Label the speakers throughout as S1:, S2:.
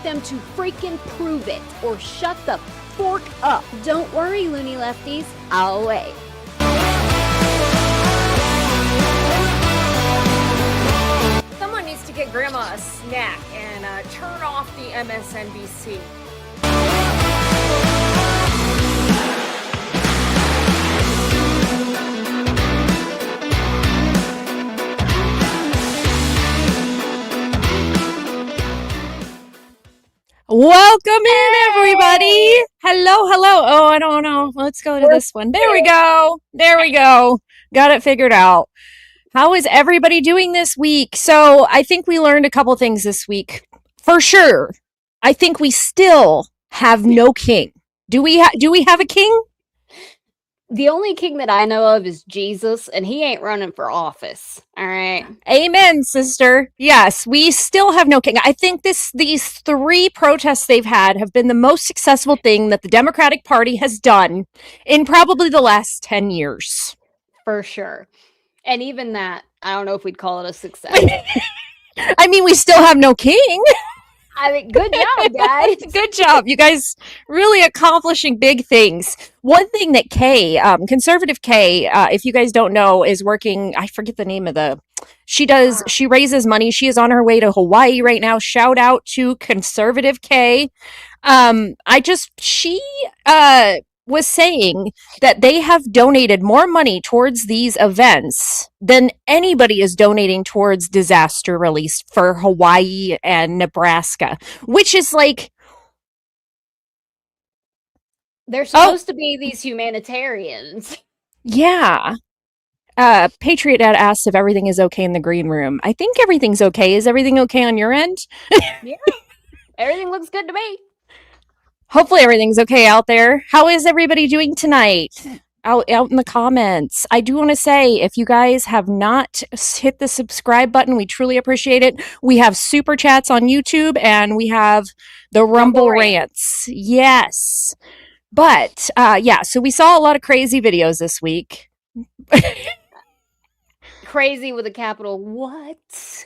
S1: them to freaking prove it or shut the fork up. Don't worry, loony lefties, I'll wait.
S2: Someone needs to get Grandma a snack and turn off the MSNBC.
S3: Welcome in, everybody. Hello. Oh, I don't know. Let's go to this one. There we go. Got it figured out. How is everybody doing this week? So I think we learned a couple things this week. For sure. I think we still have no king. Do we have a king?
S1: The only king that I know of is Jesus, and he ain't running for office. All right.
S3: Amen, sister. Yes, we still have no king. I think these three protests they've had have been the most successful thing that the Democratic Party has done in probably the last 10 years.
S1: For sure. And even that, I don't know if we'd call it a success.
S3: I mean, we still have no king.
S1: I mean, good job, guys.
S3: Good job. You guys really accomplishing big things. One thing that Conservative Kay, if you guys don't know, is working, I forget the name of she raises money. She is on her way to Hawaii right now. Shout out to Conservative Kay. She was saying that they have donated more money towards these events than anybody is donating towards disaster relief for Hawaii and Nebraska, which is like,
S1: they're supposed to be these humanitarians.
S3: Yeah. Patriot had asked if everything is okay in the green room. I think everything's okay. Is everything okay on your end?
S1: Yeah. Everything looks good to me.
S3: Hopefully everything's okay out there. How is everybody doing tonight? Out in the comments. I do want to say, if you guys have not hit the subscribe button, we truly appreciate it. We have super chats on YouTube and we have the Rumble rants. Yes. But so we saw a lot of crazy videos this week.
S1: Crazy with a capital what?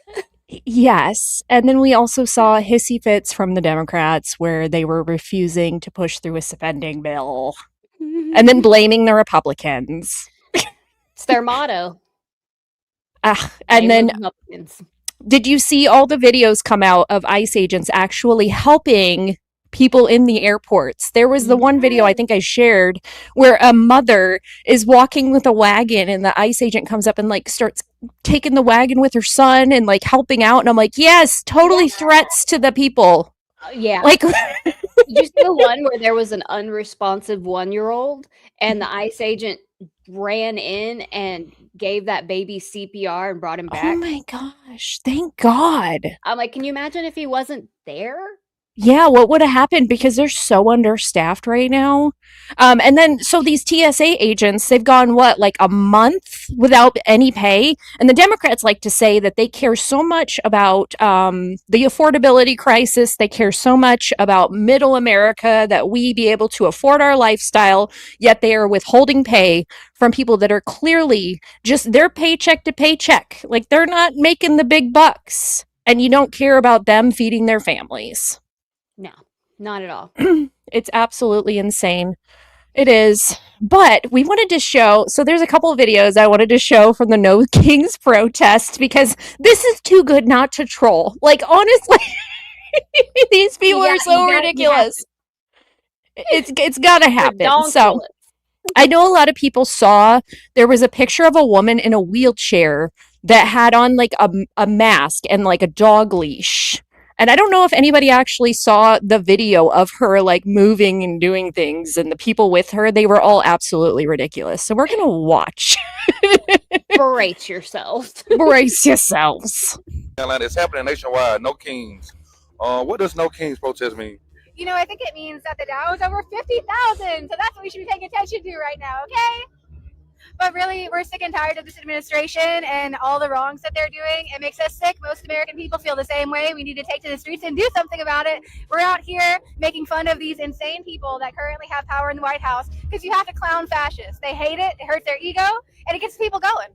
S3: Yes. And then we also saw hissy fits from the Democrats where they were refusing to push through a spending bill and then blaming the Republicans.
S1: It's their motto.
S3: And then did you see all the videos come out of ICE agents actually helping people in the airports? There was the one video I think I shared where a mother is walking with a wagon and the ICE agent comes up and like starts taking the wagon with her son and like helping out, and I'm like, yes, totally threats to the people.
S1: Yeah.
S3: Like
S1: Did you see the one where there was an unresponsive 1-year-old and the ICE agent ran in and gave that baby CPR and brought him back?
S3: Oh my gosh, thank God.
S1: I'm like, can you imagine if he wasn't there?
S3: Yeah, what would have happened, because they're so understaffed right now. And then, so these TSA agents, they've gone, like a month without any pay? And the Democrats like to say that they care so much about the affordability crisis. They care so much about middle America, that we be able to afford our lifestyle, yet they are withholding pay from people that are clearly just their paycheck to paycheck. Like, they're not making the big bucks, and you don't care about them feeding their families.
S1: No, not at all.
S3: It's absolutely insane. It is. But we wanted to show, so there's a couple of videos I wanted to show from the No Kings protest, because this is too good not to troll. Like, honestly, these people are so ridiculous. It's gotta happen. So I know a lot of people saw, there was a picture of a woman in a wheelchair that had on like a mask and like a dog leash. And I don't know if anybody actually saw the video of her like moving and doing things, and the people with her, they were all absolutely ridiculous. So we're going to watch.
S1: Brace yourselves.
S3: Brace yourselves.
S4: It's happening nationwide. No Kings. What does No Kings protest mean?
S5: You know, I think it means that the Dow is over 50,000. So that's what we should be paying attention to right now, okay? But really, we're sick and tired of this administration and all the wrongs that they're doing. It makes us sick. Most American people feel the same way. We need to take to the streets and do something about it. We're out here making fun of these insane people that currently have power in the White House because you have to clown fascists. They hate it. It hurts their ego, and it gets people going.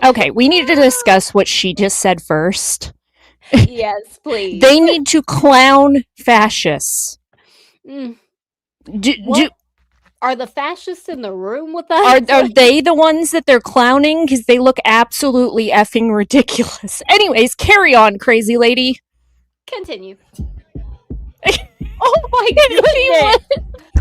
S3: Okay, we need to discuss what she just said first.
S1: Yes, please.
S3: They need to clown fascists.
S1: Mm.
S3: Do,
S1: What? Are the fascists in the room with us?
S3: are they the ones that they're clowning? Because they look absolutely effing ridiculous. Anyways, carry on, crazy lady.
S1: Continue. Oh my goodness.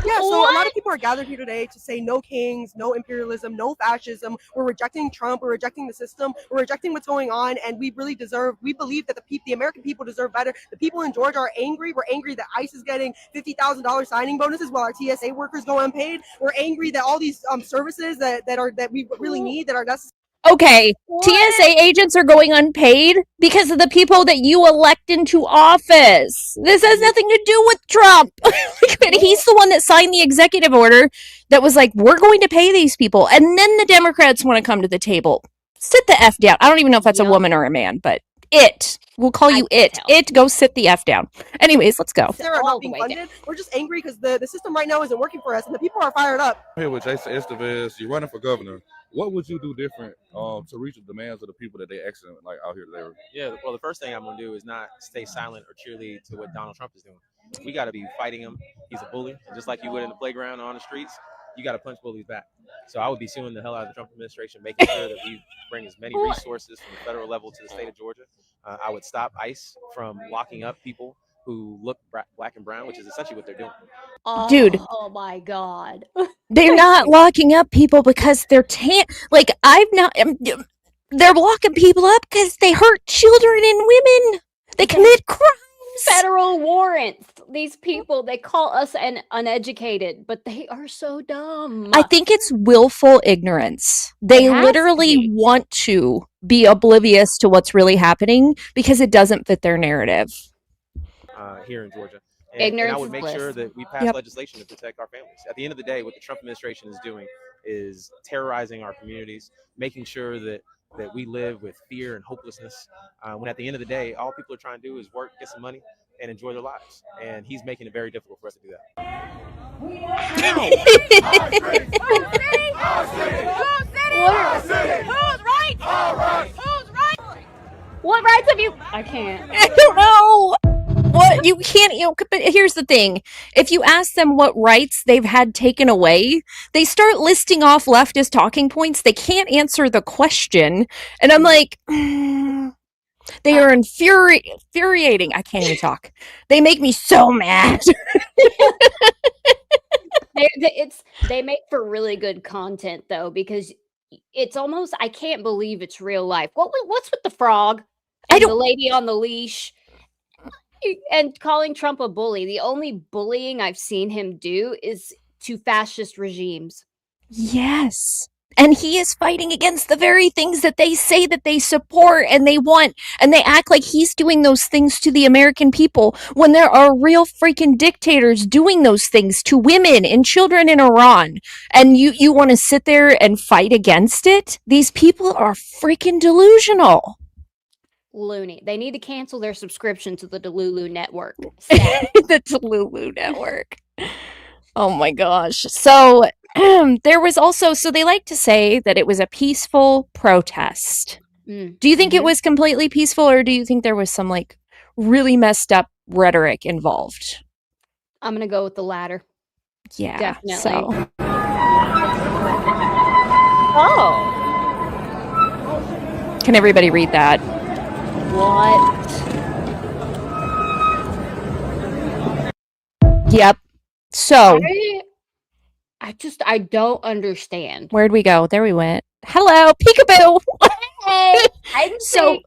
S6: Yeah, so a lot of people are gathered here today to say no kings, no imperialism, no fascism. We're rejecting Trump. We're rejecting the system. We're rejecting what's going on, and we believe that the American people deserve better. The people in Georgia are angry. We're angry that ICE is getting $50,000 signing bonuses while our TSA workers go unpaid. We're angry that all these services that we really need, that are necessary.
S3: Okay,
S1: What?
S3: TSA agents are going unpaid because of the people that you elect into office. This has nothing to do with Trump. He's the one that signed the executive order that was like, we're going to pay these people. And then the Democrats want to come to the table. Sit the F down. I don't even know if that's a woman or a man, but it. We'll call you it. It, go sit the F down. Anyways, let's go.
S6: They're not being funded. We're just angry because the system right now isn't working for us, and the people are fired up.
S4: I'm here with Jason Estevez. You're running for governor. What would you do different to reach the demands of the people that they accident like out here today?
S7: Yeah, well, the first thing I'm going to do is not stay silent or cheerlead to what Donald Trump is doing. We got to be fighting him. He's a bully. And just like you would in the playground or on the streets, you got to punch bullies back. So I would be suing the hell out of the Trump administration, making sure that we bring as many resources from the federal level to the state of Georgia. I would stop ICE from locking up people who look black and brown, which is essentially what they're doing.
S3: Dude.
S1: Oh my God.
S3: They're not locking up people because they're they're locking people up because they hurt children and women. They commit crimes.
S1: Federal warrants. These people, they call us uneducated, but they are so dumb.
S3: I think it's willful ignorance. They literally want to be oblivious to what's really happening because it doesn't fit their narrative.
S7: Here in Georgia. And I would make sure that we pass legislation to protect our families. At the end of the day, what the Trump administration is doing is terrorizing our communities, making sure that we live with fear and hopelessness. When at the end of the day, all people are trying to do is work, get some money, and enjoy their lives. And he's making it very difficult for us to do that.
S1: What rights have you? I can't.
S3: I don't know. What you can't, but here's the thing. If you ask them what rights they've had taken away, they start listing off leftist talking points. They can't answer the question. And I'm like, they are infuriating. I can't even talk. They make me so mad.
S1: They make for really good content though, because it's almost, I can't believe it's real life. What's with the frog and the lady on the leash? And calling Trump a bully. The only bullying I've seen him do is to fascist regimes.
S3: Yes. And he is fighting against the very things that they say that they support and they want. And they act like he's doing those things to the American people when there are real freaking dictators doing those things to women and children in Iran. And you want to sit there and fight against it? These people are freaking delusional.
S1: Loony. They need to cancel their subscription to the Delulu network.
S3: The Delulu network. Oh my gosh. So there was also, so they like to say that it was a peaceful protest. Do you think it was completely peaceful, or do you think there was some like really messed up rhetoric involved?
S1: I'm going to go with the latter.
S3: Yeah.
S1: Definitely.
S3: So.
S1: Oh.
S3: Can everybody read that?
S1: What?
S3: Yep. So
S1: I don't understand.
S3: Where'd we go? There we went. Hello, peekaboo.
S1: Hey,
S3: so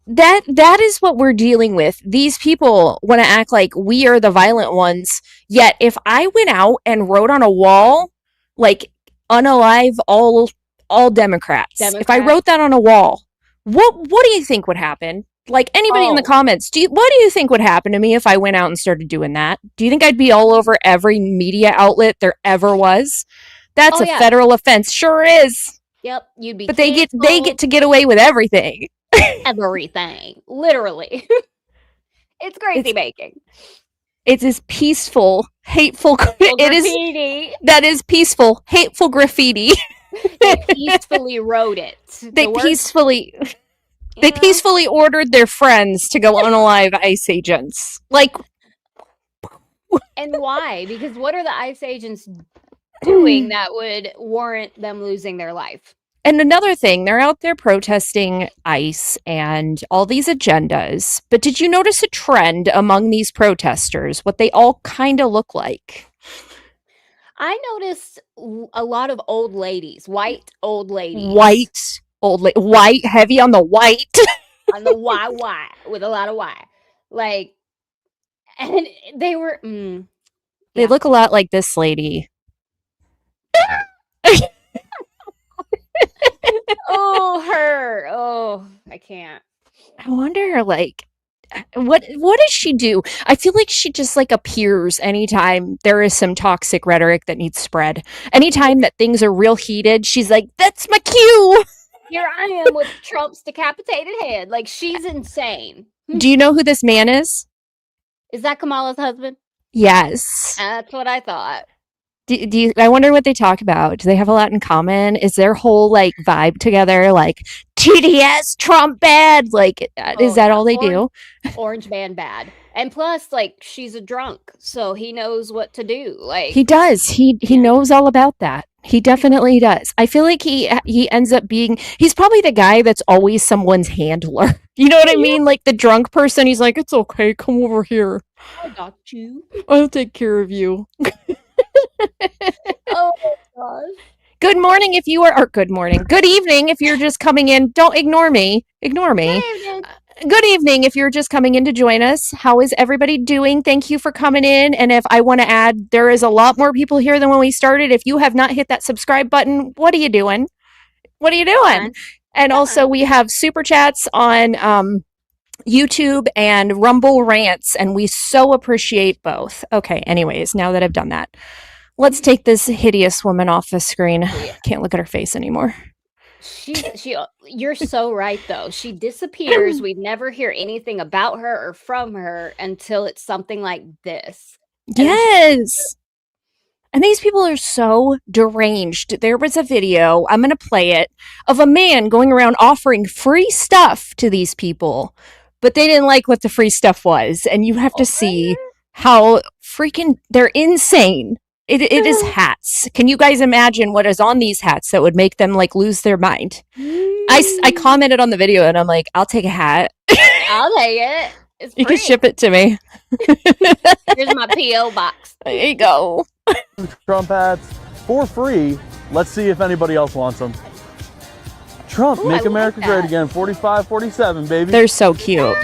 S3: that is what we're dealing with. These people want to act like we are the violent ones. Yet if I went out and wrote on a wall, like unalive all Democrats. If I wrote that on a wall, what do you think would happen? Like anybody in the comments, what do you think would happen to me if I went out and started doing that? Do you think I'd be all over every media outlet there ever was? That's a federal offense. Sure is.
S1: Yep, you'd be.
S3: But they get to get away with everything.
S1: Everything, literally. It's crazy making.
S3: It is peaceful, hateful.
S1: Graffiti.
S3: That is peaceful, hateful graffiti.
S1: They peacefully wrote it.
S3: They peacefully. They
S2: You know?
S3: peacefully ordered their friends to go unalive ICE agents. Like,
S1: And why? Because what are the ICE agents doing that would warrant them losing their life?
S3: and another thing, they're out there protesting ICE and all these agendas. But did you notice a trend among these protesters, what they all kind of look like?
S1: I noticed a lot of old ladies, white old ladies.
S3: White, heavy on the white.
S1: On the white, with a lot of white. Like, and they were,
S3: They
S1: Yeah.
S3: look a lot like this lady.
S1: oh, her. Oh, I can't.
S3: I wonder, like, what does she do? I feel like she just like appears anytime there is some toxic rhetoric that needs spread. Anytime that things are real heated, she's like, "That's my cue."
S1: Here I am with Trump's decapitated head. Like, she's insane.
S3: Do you know who this man is?
S1: Is that Kamala's husband?
S3: Yes.
S1: That's what I thought.
S3: I wonder what they talk about. Do they have a lot in common? Is their whole like vibe together like TDS Trump bad? Like, is that
S1: yeah.
S3: all they do?
S1: Orange man bad. And plus, like, she's a drunk, so he knows what to do. Like,
S3: He does. He knows all about that. He definitely does. I feel like he ends up being. He's probably the guy that's always someone's handler. You know what I mean? Like the drunk person. He's like, "It's okay. Come over here.
S1: I got you.
S3: I'll take care of you."
S1: Oh my gosh.
S3: Good morning if you are, or good morning. Good evening if you're just coming in. Don't ignore me. Ignore me. Good evening if you're just coming in to join us. How is everybody doing? Thank you for coming in. And if I want to add, there is a lot more people here than when we started. If you have not hit that subscribe button, what are you doing? What are you doing? And also we have super chats on YouTube and Rumble rants, and we so appreciate both. Okay, anyways, now that I've done that, let's take this hideous woman off the screen. Can't look at her face anymore.
S1: You're so right though. She disappears. We never hear anything about her or from her until it's something like this.
S3: Yes. And these people are so deranged. There was a video, I'm going to play it, of a man going around offering free stuff to these people, but they didn't like what the free stuff was. And you have to see how freaking, they're insane. It is hats. Can you guys imagine what is on these hats that would make them like lose their mind? I commented on the video and I'm like, I'll take a hat.
S1: I'll take it. It's
S3: You can
S1: free.
S3: ship it to me.
S1: Here's my P.O. box.
S3: There you go.
S8: Trump hats for free. Let's see if anybody else wants them. Trump,
S1: Ooh,
S8: make
S1: I like
S8: America
S1: that.
S8: great again. 45, 47, baby.
S3: They're so cute.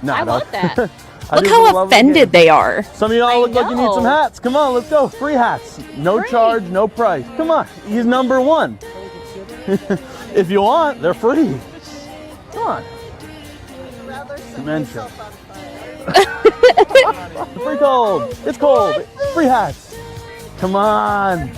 S8: Nah,
S1: I
S8: no.
S1: want that.
S8: I
S3: Look
S8: do
S3: how
S8: love it
S3: offended
S8: again.
S3: they are.
S8: Some of y'all
S1: I
S8: look like you need some
S1: know.
S8: hats. Come on, let's go. Free hats. No
S1: Free.
S8: charge, no price. Come on. He's number one. If you want, they're free. Come on. Mention. Free cold. It's cold. Free hats. Come on.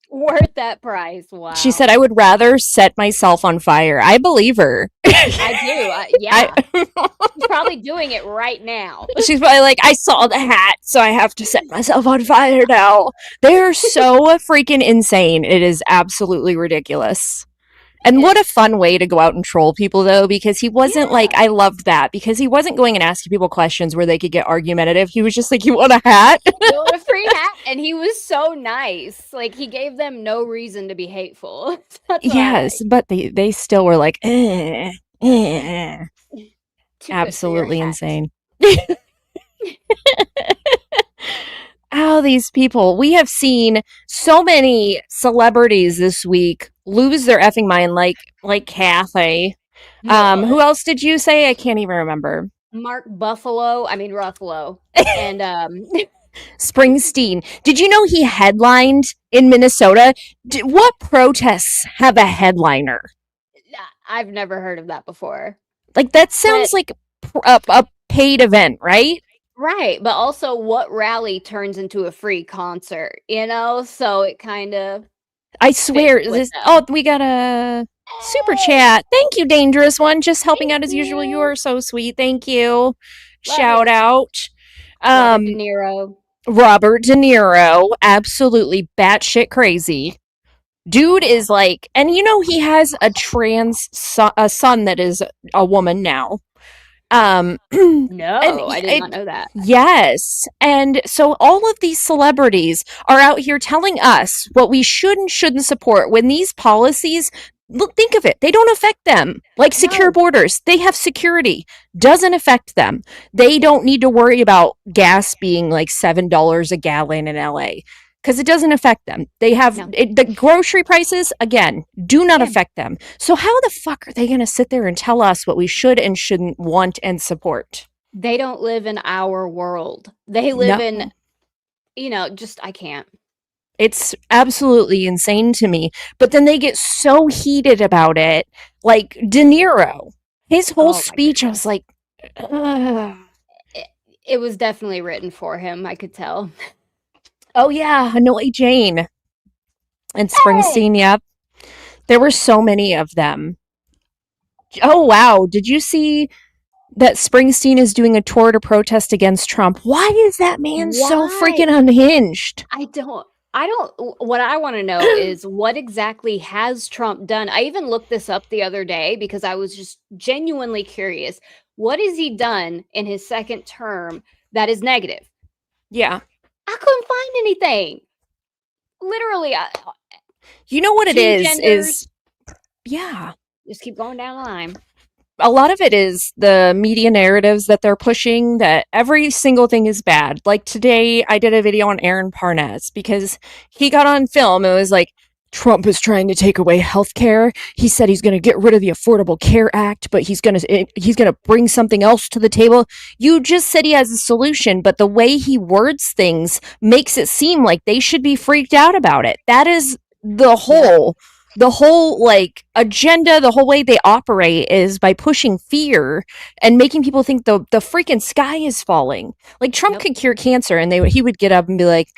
S1: Worth that price. Wow.
S3: She said, I would rather set myself on fire. I believe her.
S1: I do. Yeah. She's probably doing it right now.
S3: She's probably like, I saw the hat, so I have to set myself on fire now. They're so freaking insane. It is absolutely ridiculous. And what a fun way to go out and troll people, though, because he wasn't like, I loved that, because he wasn't going and asking people questions where they could get argumentative. He was just like, you want a hat?
S1: You want a free hat? And he was so nice. Like, he gave them no reason to be hateful. That's what I
S3: Yes,
S1: like.
S3: but they still were like,
S1: Too good for your
S3: absolutely
S1: hat.
S3: insane. Oh, these people. We have seen so many celebrities this week lose their effing mind, like Kathy. Who else did you say? I can't even remember.
S1: Mark Ruffalo. And
S3: Springsteen. Did you know he headlined in Minnesota? What protests have a headliner?
S1: I've never heard of that before.
S3: Like, that sounds like a paid event, right?
S1: Right, but also what rally turns into a free concert, you know? So it kind of
S3: I swear,
S1: fits with
S3: this.
S1: them.
S3: Oh, we got a super chat. Thank you, Dangerous One. Just helping out as usual. You are so sweet. Thank you. Shout out.
S1: Robert De Niro.
S3: Robert De Niro, absolutely batshit crazy. Dude is like, and he has a a son that is a woman now.
S1: No, I did not know that.
S3: Yes. And so all of these celebrities are out here telling us what we should and shouldn't support when these policies, look, think of it, they don't affect them. Like secure borders, they have security, doesn't affect them. They don't need to worry about gas being like $7 a gallon in LA because it doesn't affect them. They have the grocery prices, again, do not affect them. So how the fuck are they going to sit there and tell us what we should and shouldn't want and support?
S1: They don't live in our world. They live in, I can't.
S3: It's absolutely insane to me. But then they get so heated about it. Like De Niro, his whole speech, I was like, ugh.
S1: It was definitely written for him, I could tell.
S3: Oh, yeah, Hanoi Jane. And Springsteen, yep. There were so many of them. Oh, wow. Did you see that Springsteen is doing a tour to protest against Trump? Why is that man so freaking unhinged?
S1: What I want to know is what exactly has Trump done? I even looked this up the other day because I was just genuinely curious. What has he done in his second term that is negative?
S3: Yeah.
S1: I couldn't find anything. Literally.
S3: You know what it is, yeah.
S1: Just keep going down the line.
S3: A lot of it is the media narratives that they're pushing, that every single thing is bad. Like today, I did a video on Aaron Parnas because he got on film. It was like, Trump is trying to take away healthcare. He said he's going to get rid of the Affordable Care Act, but he's going to bring something else to the table. You just said he has a solution, but the way he words things makes it seem like they should be freaked out about it. That is the whole like agenda, the whole way they operate is by pushing fear and making people think the freaking sky is falling. Like Trump could cure cancer, and he would get up and be like,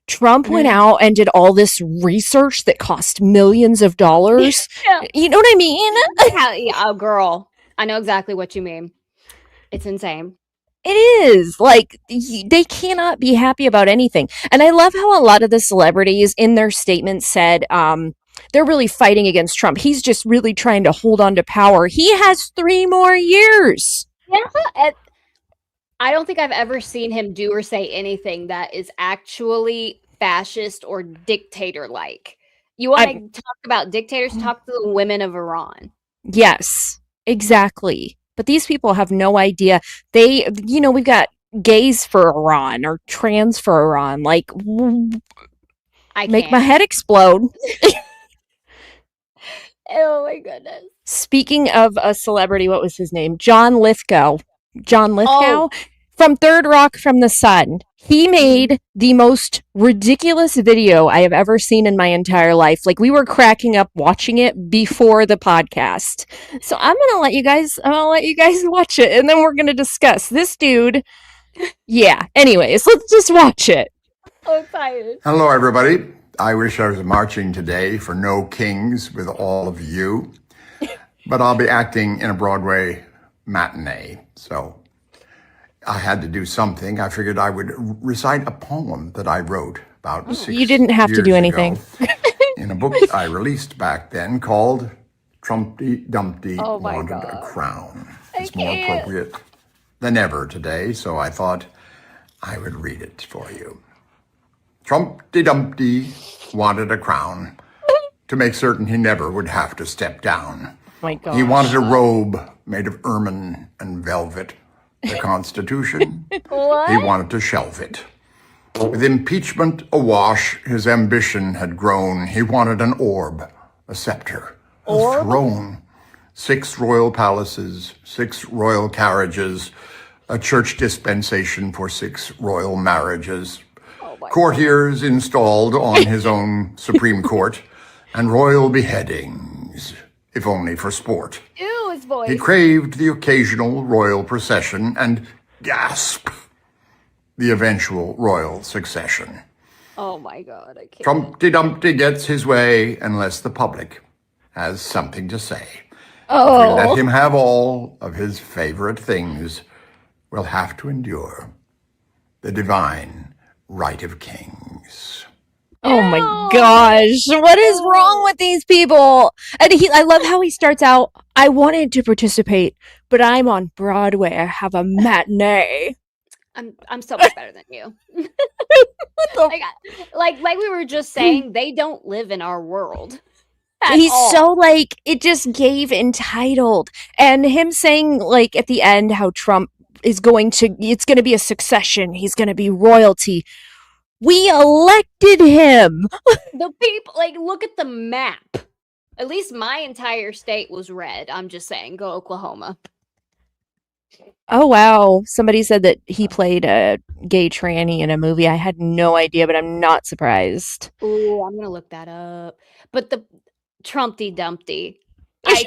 S3: Trump went out and did all this research that cost millions of dollars. You know what I mean?
S1: Yeah, girl, I know exactly what you mean. It's insane.
S3: It is. Like, they cannot be happy about anything. And I love how a lot of the celebrities in their statements said, they're really fighting against Trump. He's just really trying to hold on to power. He has 3 more years.
S1: Yeah. I don't think I've ever seen him do or say anything that is actually fascist or dictator-like. You want to talk about dictators? Talk to the women of Iran.
S3: Yes, exactly. But these people have no idea. They, we've got gays for Iran or trans for Iran. Like, make my head explode.
S1: Oh my goodness.
S3: Speaking of a celebrity, what was his name? John Lithgow from Third Rock from the Sun. He made the most ridiculous video I have ever seen in my entire life. Like, we were cracking up watching it before the podcast. So I'm going to let you guys watch it, and then we're going to discuss this dude. Yeah. Anyways, let's just watch it.
S1: So excited.
S9: Hello, everybody. I wish I was marching today for No Kings with all of you, but I'll be acting in a Broadway matinee, so I had to do something. I figured I would recite a poem that I wrote about 6 years ago.
S3: You didn't have to do anything.
S9: In a book I released back then called Humpty Dumpty Wanted a Crown. It's more appropriate than ever today, so I thought I would read it for you. Humpty Dumpty wanted a crown to make certain he never would have to step down.
S3: My God.
S9: He wanted a robe made of ermine and velvet. The Constitution, he wanted to shelve it. With impeachment awash, his ambition had grown. He wanted an orb, a scepter, a throne, 6 royal palaces, 6 royal carriages, a church dispensation for 6 royal marriages, courtiers installed on his own Supreme Court, and royal beheadings, if only for sport.
S1: Ew, his voice.
S9: He craved the occasional royal procession and, gasp, the eventual royal succession.
S1: Oh my God, I can't.
S9: Humpty Dumpty gets his way unless the public has something to say.
S3: Oh.
S9: If we let him have all of his favorite things, we'll have to endure the divine right of kings.
S3: Oh my gosh, what is wrong with these people? And I love how he starts out, I wanted to participate, but I'm on Broadway. I have a matinee.
S1: I'm so much better than you. like we were just saying, they don't live in our world.
S3: He's so like, it just gave entitled. And him saying like at the end how Trump is it's going to be a succession. He's going to be royalty. We elected him.
S1: The people, like, look at the map. At least my entire state was red. I'm just saying, go Oklahoma.
S3: Oh, wow. Somebody said that he played a gay tranny in a movie. I had no idea, but I'm not surprised.
S1: Ooh, I'm going to look that up. But the Trumpty Dumpty, I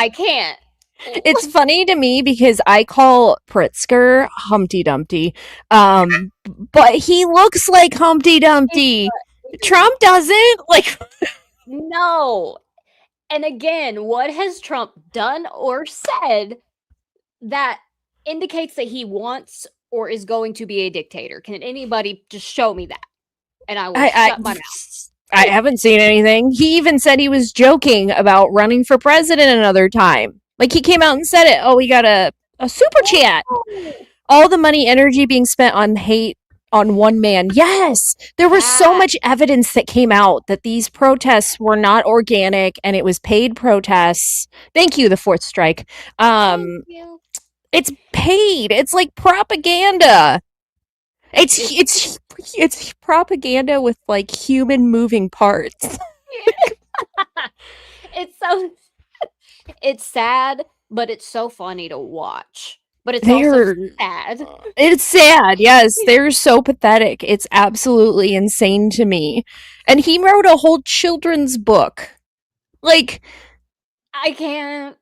S1: can't.
S3: It's funny to me because I call Pritzker Humpty Dumpty, but he looks like Humpty Dumpty. Trump doesn't. Like,
S1: no. And again, what has Trump done or said that indicates that he wants or is going to be a dictator? Can anybody just show me that? And I will shut my mouth.
S3: I haven't seen anything. He even said he was joking about running for president another time. Like, he came out and said it. Oh, we got a super chat. All the money, energy being spent on hate on one man. Yes, there was so much evidence that came out that these protests were not organic and it was paid protests. Thank you, the Fourth Strike. It's paid. It's like propaganda. It's propaganda with like human moving parts.
S1: It's sad, but it's so funny to watch. But it's also sad.
S3: It's sad, yes. They're so pathetic. It's absolutely insane to me. And he wrote a whole children's book. Like,
S1: I can't.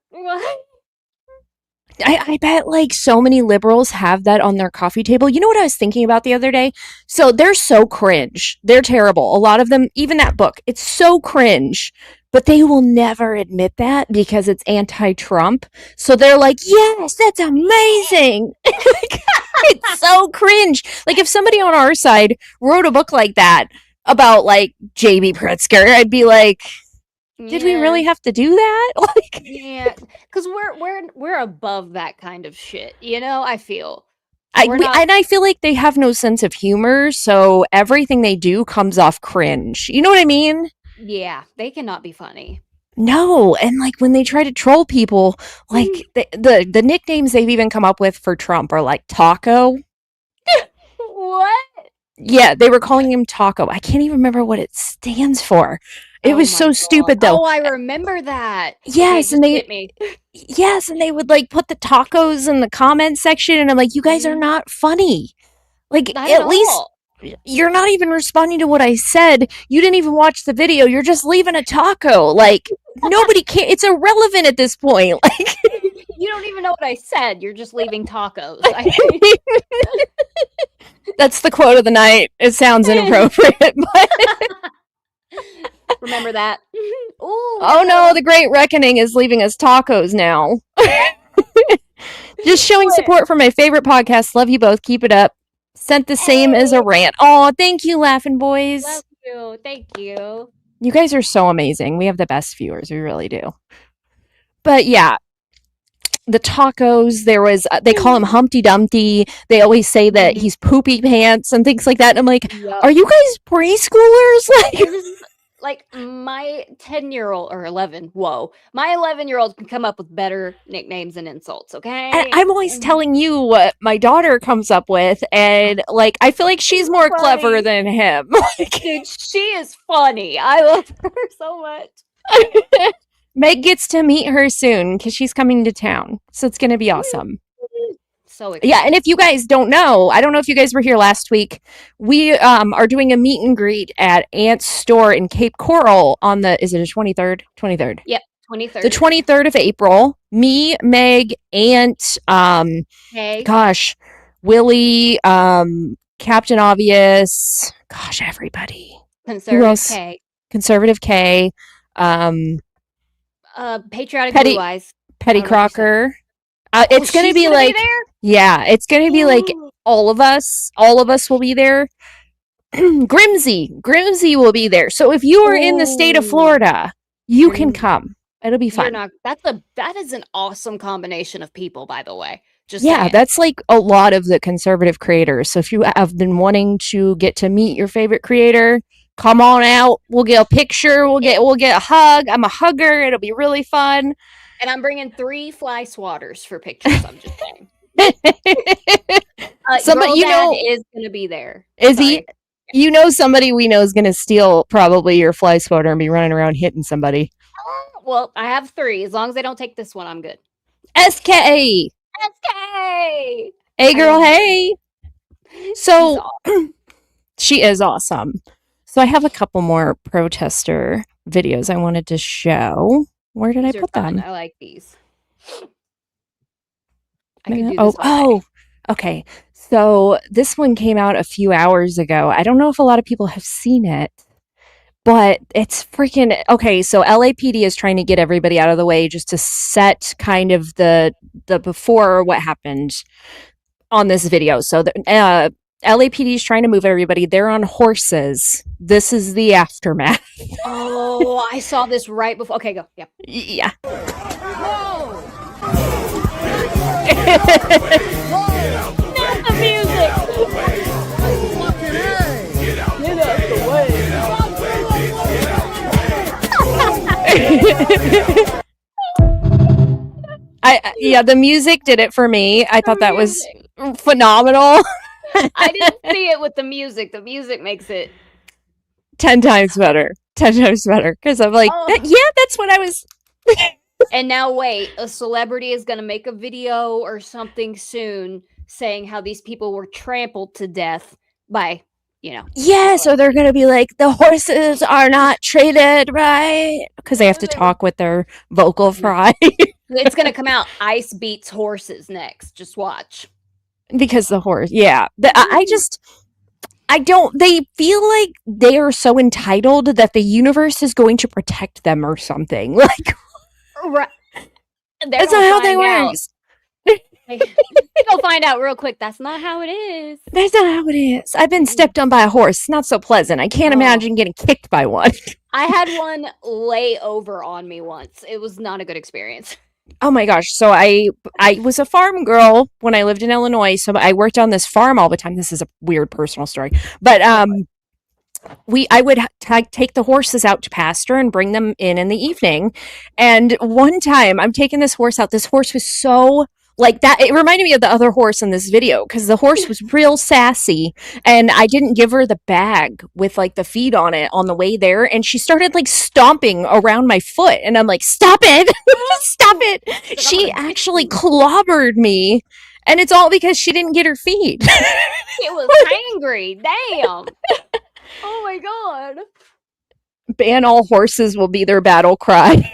S3: I bet like so many liberals have that on their coffee table. You know what I was thinking about the other day? So they're so cringe. They're terrible. A lot of them, even that book, it's so cringe. But they will never admit that because it's anti-Trump. So they're like, yes, that's amazing. It's so cringe. Like if somebody on our side wrote a book like that about like J.B. Pritzker, I'd be like, did we really have to do that? Like,
S1: yeah, because we're above that kind of shit. You know, I feel.
S3: And I feel like they have no sense of humor, so everything they do comes off cringe. You know what I mean?
S1: Yeah, they cannot be funny.
S3: No, and like when they try to troll people, like the nicknames they've even come up with for Trump are like Taco.
S1: What?
S3: Yeah, they were calling him Taco. I can't even remember what it stands for. It was so stupid though.
S1: Oh, I remember that.
S3: Yes, okay, and they would like put the tacos in the comment section, and I'm like, you guys are not funny. Like at least you're not even responding to what I said. You didn't even watch the video. You're just leaving a taco. Like nobody can. It's irrelevant at this point. Like
S1: you don't even know what I said. You're just leaving tacos.
S3: That's the quote of the night. It sounds inappropriate, but
S1: remember that. Ooh,
S3: oh no, the Great Reckoning is leaving us tacos now. Just showing support for my favorite podcast. Love you both. Keep it up. Sent the same as a rant. Oh, thank you, Laughing Boys.
S1: Love you. Thank you.
S3: You guys are so amazing. We have the best viewers. We really do. But yeah, the tacos, there was, they call him Humpty Dumpty. They always say that he's poopy pants and things like that. And I'm like, are you guys preschoolers?
S1: Like my 10-year-old or 11, my 11-year-old can come up with better nicknames and insults, okay?
S3: I'm always telling you what my daughter comes up with, and like I feel like she's more clever than him.
S1: Dude, she is funny. I love her so much.
S3: Meg gets to meet her soon because she's coming to town, so it's gonna be awesome.
S1: So excited.
S3: Yeah, and if you guys don't know, I don't know if you guys were here last week. We are doing a meet and greet at Ant's store in Cape Coral on the, is it a 23rd? 23rd.
S1: Yep, 23rd.
S3: The 23rd of April. Me, Meg, Ant,
S1: hey.
S3: Gosh, Willie, Captain Obvious, gosh, everybody.
S1: Conservative K.
S3: Conservative K.
S1: Patriotic Blue Eyes.
S3: Petty Crocker. It's going to be like, yeah, it's going to be like all of us will be there. Grimsey will be there. So if you are in the state of Florida, you can come. It'll be fun.
S1: That is an awesome combination of people, by the way. Just
S3: yeah,
S1: saying.
S3: that's like a lot of the conservative creators. So if you have been wanting to get to meet your favorite creator, come on out. We'll get a picture. We'll get a hug. I'm a hugger. It'll be really fun.
S1: And I'm bringing 3 fly swatters for pictures. I'm just saying.
S3: Somebody you know
S1: is going to be there.
S3: Is he? You know, somebody we know is going to steal probably your fly swatter and be running around hitting somebody.
S1: Well, I have 3. As long as they don't take this one, I'm good.
S3: SK. Hey, girl. Hey. So she is awesome. So I have a couple more protester videos I wanted to show. Where did I put them?
S1: I like these. I can do this
S3: okay. So this one came out a few hours ago. I don't know if a lot of people have seen it, but it's freaking okay. So LAPD is trying to get everybody out of the way just to set kind of the before what happened on this video. So the LAPD is trying to move everybody. They're on horses. This is the aftermath.
S1: Oh, I saw this right before. Okay, go. Yeah.
S3: Yeah.
S1: Not the music.
S3: The music did it for me. I thought that was phenomenal.
S1: I didn't see it with the music. The music makes it
S3: 10 times better. 10 times better. Because I'm like, that's what I was.
S1: And now wait, a celebrity is going to make a video or something soon saying how these people were trampled to death by,
S3: Yeah, so they're going to be like, the horses are not treated right. Because they have to talk with their vocal fry.
S1: It's going to come out, Ice beats horses next. Just watch.
S3: Because the horse, yeah. They feel like they are so entitled that the universe is going to protect them or something. Like,
S1: right.
S3: That's not how they work.
S1: Go find out real quick. That's not how it is.
S3: That's not how it is. I've been stepped on by a horse. Not so pleasant. I can't imagine getting kicked by one.
S1: I had one lay over on me once. It was not a good experience.
S3: Oh my gosh. So I was a farm girl when I lived in Illinois. So I worked on this farm all the time. This is a weird personal story. But I would take the horses out to pasture and bring them in the evening. And one time I'm taking this horse out. This horse was so like that. It reminded me of the other horse in this video because the horse was real sassy and I didn't give her the bag with like the feed on it on the way there. And she started like stomping around my foot and I'm like, stop it, stop it. She actually clobbered me. And it's all because she didn't get her feed.
S1: It was angry. Damn. Oh my God.
S3: Ban all horses will be their battle cry.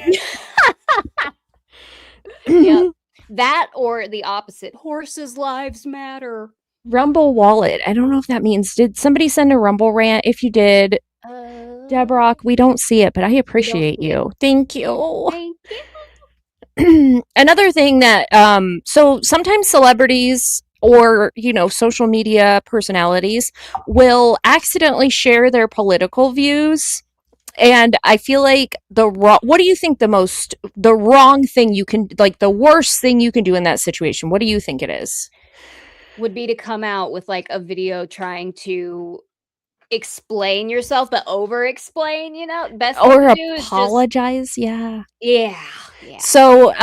S1: Yep. That or the opposite. Horses' lives matter.
S3: Rumble wallet. I don't know if that means, did somebody send a Rumble rant? If you did, Debrock, we don't see it, but I appreciate you. Thank you.
S1: Thank you.
S3: Another thing that, so sometimes celebrities or, social media personalities will accidentally share their political views. And I feel like what do you think the wrong thing you can, like the worst thing you can do in that situation? What do you think it is?
S1: Would be to come out with like a video trying to explain yourself, but over-explain, best
S3: or
S1: thing to do
S3: apologize.
S1: Is just, yeah.
S3: So,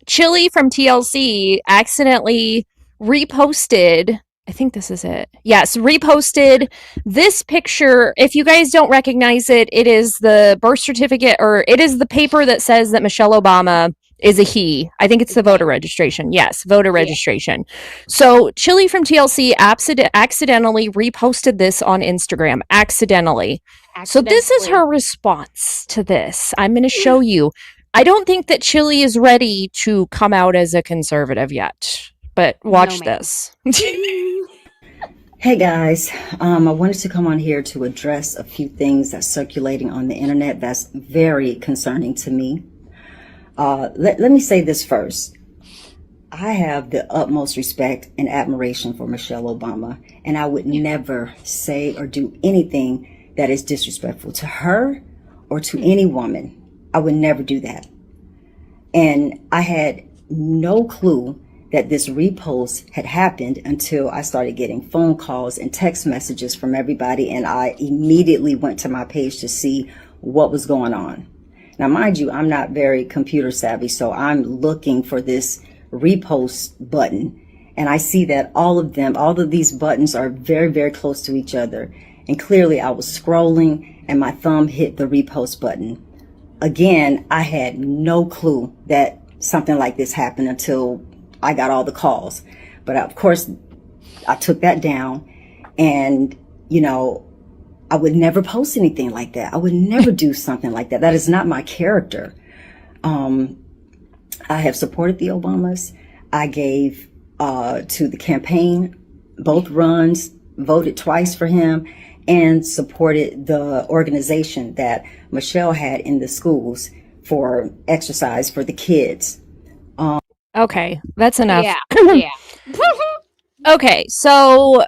S3: Chili from TLC accidentally reposted, I think this is it. Yes, reposted this picture. If you guys don't recognize it, it is the birth certificate, or it is the paper that says that Michelle Obama is a he. I think it's the voter registration. Yes, voter registration. So Chili from TLC accidentally reposted this on Instagram. Accidentally. So this is her response to this. I'm going to show you. I don't think that Chili is ready to come out as a conservative yet. But watch this.
S10: Hey guys, I wanted to come on here to address a few things that's circulating on the internet that's very concerning to me. Let me say this first. I have the utmost respect and admiration for Michelle Obama, and I would never say or do anything that is disrespectful to her or to any woman. I would never do that. And I had no clue that this repost had happened until I started getting phone calls and text messages from everybody, and I immediately went to my page to see what was going on. Now, mind you, I'm not very computer savvy, so I'm looking for this repost button, and I see that all of these buttons are very, very close to each other. And clearly I was scrolling and my thumb hit the repost button. Again, I had no clue that something like this happened until I got all the calls. But of course, I took that down, and, you know, I would never post anything like that. I would never do something like that. That is not my character. I have supported the Obamas. I gave to the campaign, both runs, voted twice for him, and supported the organization that Michelle had in the schools for exercise for the kids.
S3: Okay, that's enough.
S1: Yeah.
S3: Okay, so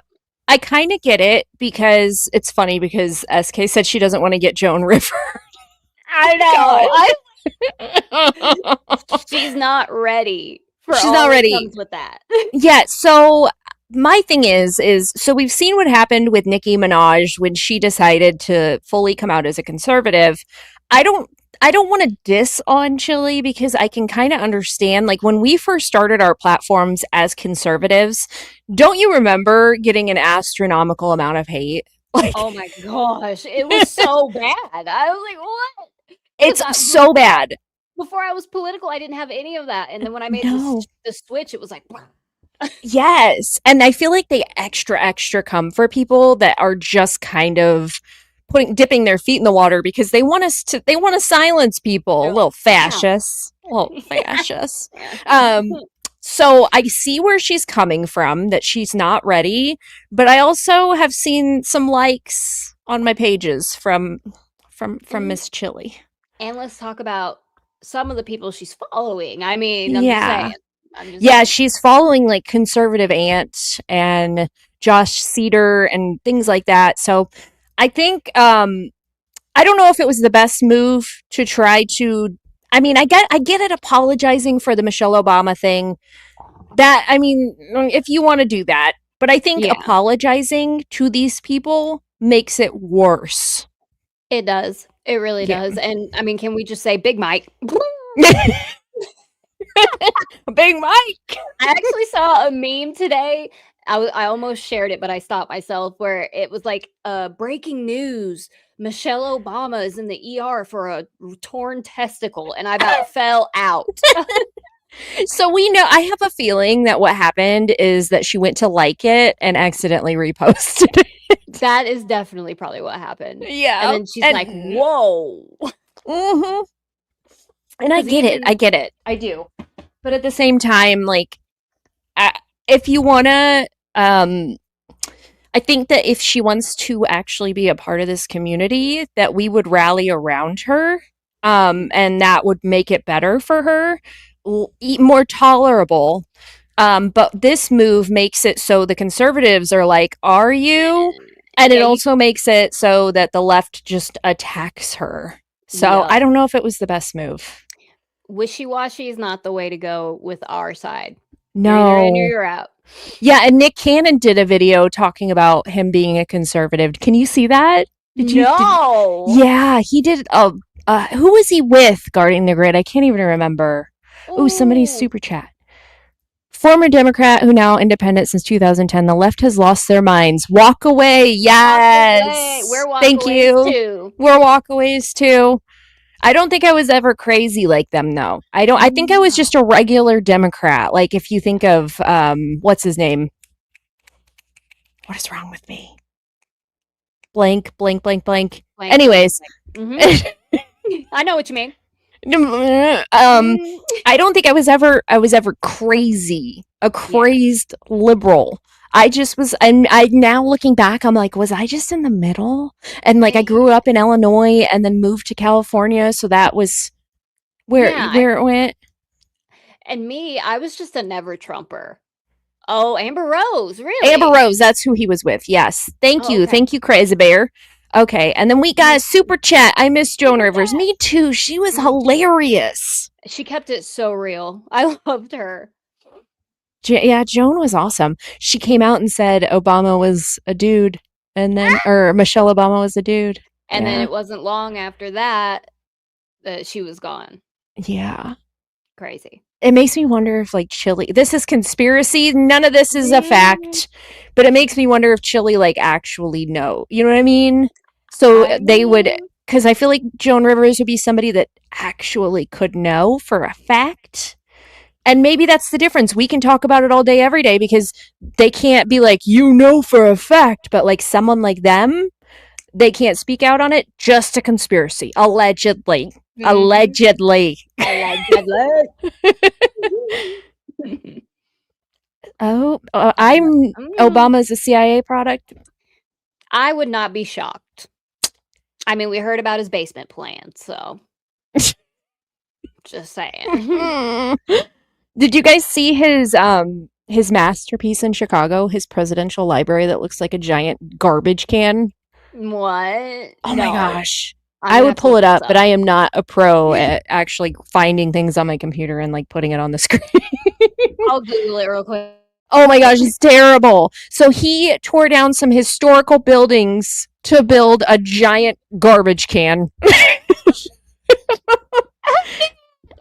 S3: I kind of get it, because it's funny because SK said she doesn't want to get Joan River.
S1: I know. She's not ready.
S3: She's not ready.
S1: Comes with that.
S3: Yeah, so my thing is so we've seen what happened with Nicki Minaj when she decided to fully come out as a conservative. I don't want to diss on Chili, because I can kind of understand, like, when we first started our platforms as conservatives, don't you remember getting an astronomical amount of hate? Like,
S1: oh my gosh, it was so bad. I was like, what?
S3: It's so bad.
S1: Before I was political, I didn't have any of that. And then when I made the switch, it was like,
S3: yes. And I feel like they extra come for people that are just kind of dipping their feet in the water, because they want to silence people. A little fascists. So I see where she's coming from, that she's not ready, but I also have seen some likes on my pages from Miss Chili.
S1: And let's talk about some of the people she's following. I mean,
S3: I'm
S1: just
S3: saying. She's following like Conservative Ant and Josh Cedar and things like that. So I think I don't know if it was the best move to try to. I mean, I get it, apologizing for the Michelle Obama thing. That, I mean, if you want to do that, but I think apologizing to these people makes it worse.
S1: It does. It really does. And I mean, can we just say Big Mike?
S3: Big Mike.
S1: I actually saw a meme today. I almost shared it, but I stopped myself, where it was like, breaking news. Michelle Obama is in the ER for a torn testicle, and I about fell out.
S3: So we know, I have a feeling that what happened is that she went to like it and accidentally reposted it.
S1: That is definitely probably what happened.
S3: Yeah.
S1: And then she's like, whoa.
S3: Mm-hmm. And I get it. I do. But at the same time, like, if you want to, I think that if she wants to actually be a part of this community, that we would rally around her, and that would make it better for her, more tolerable. But this move makes it so the conservatives are like, are you? And it also makes it so that the left just attacks her. So I don't know if it was the best move.
S1: Wishy-washy is not the way to go with our side.
S3: No.
S1: You're either in or you're out.
S3: Yeah, and Nick Cannon did a video talking about him being a conservative. Can you see that?
S1: No.
S3: Yeah, he did. Who was he with guarding the grid? I can't even remember. Oh, somebody's super chat. Former Democrat who now independent since 2010. The left has lost their minds. Walk away. Yes.
S1: Walk away. We're walkaways
S3: Thank you.
S1: too.
S3: We're walkaways too. I don't think I was ever crazy like them, though. I think I was just a regular Democrat. Like, if you think of, what's his name? What is wrong with me? Blank. Anyways.
S1: Mm-hmm. I know what you mean.
S3: I don't think I was ever crazy, a crazed liberal. I just was, and I now looking back, I'm like, was I just in the middle? And like, I grew up in Illinois and then moved to California, so that was where it went.
S1: And me, I was just a never Trumper. Oh, Amber Rose, really?
S3: Amber Rose, that's who he was with. Yes. Thank you.
S1: Okay.
S3: Thank you, Crazy Bear. Okay. And then we got a super chat. I miss Joan Rivers. Me too. She was hilarious.
S1: She kept it so real. I loved her.
S3: Yeah, Joan was awesome. She came out and said Obama was a dude, and then, or Michelle Obama was a dude.
S1: And then it wasn't long after that she was gone.
S3: Yeah.
S1: Crazy.
S3: It makes me wonder if, like, Chile, this is conspiracy. None of this is a fact, but it makes me wonder if Chile, like, actually know. You know what I mean? So they would, because I feel like Joan Rivers would be somebody that actually could know for a fact. And maybe that's the difference. We can talk about it all day, every day, because they can't be like, you know for a fact, but like someone like them, they can't speak out on it. Just a conspiracy. Allegedly. Allegedly. I'm Obama's a CIA product.
S1: I would not be shocked. I mean, we heard about his basement plan, so just saying.
S3: Did you guys see his masterpiece in Chicago, his presidential library that looks like a giant garbage can?
S1: What?
S3: Oh my gosh. I would pull it up, but I am not a pro at actually finding things on my computer and like putting it on the screen.
S1: I'll Google it real quick.
S3: Oh my gosh, it's terrible. So he tore down some historical buildings to build a giant garbage can.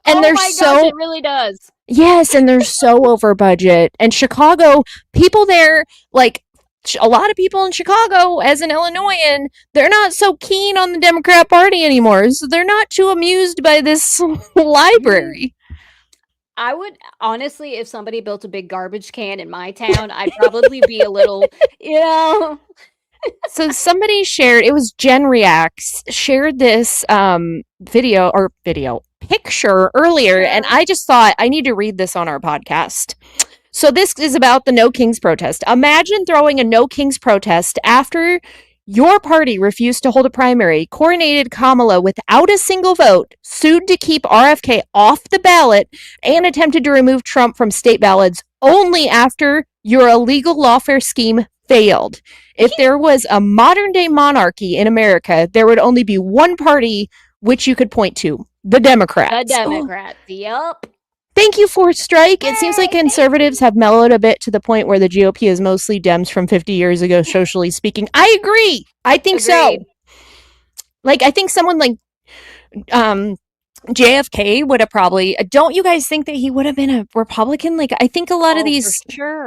S3: And they're
S1: gosh, it really does.
S3: Yes, and they're so over budget. And Chicago, people there, like a lot of people in Chicago, as an Illinoisan, they're not so keen on the Democrat Party anymore. So they're not too amused by this library.
S1: I would, honestly, if somebody built a big garbage can in my town, I'd probably be a little,
S3: So somebody shared, it was Jen Reacts, shared this picture earlier, and I just thought I need to read this on our podcast. So this is about the No Kings protest. Imagine throwing a No Kings protest after your party refused to hold a primary, coronated Kamala without a single vote, sued to keep RFK off the ballot, and attempted to remove Trump from state ballots only after your illegal lawfare scheme failed. If there was a modern day monarchy in America, there would only be one party which you could point to. The Democrats.
S1: The Democrats, Yup.
S3: Thank you, Fourth Strike. It seems like conservatives have mellowed a bit to the point where the GOP is mostly Dems from 50 years ago, socially speaking. I agree. I think so. Like, I think someone like JFK would have probably... Don't you guys think that he would have been a Republican? Like, I think a lot of these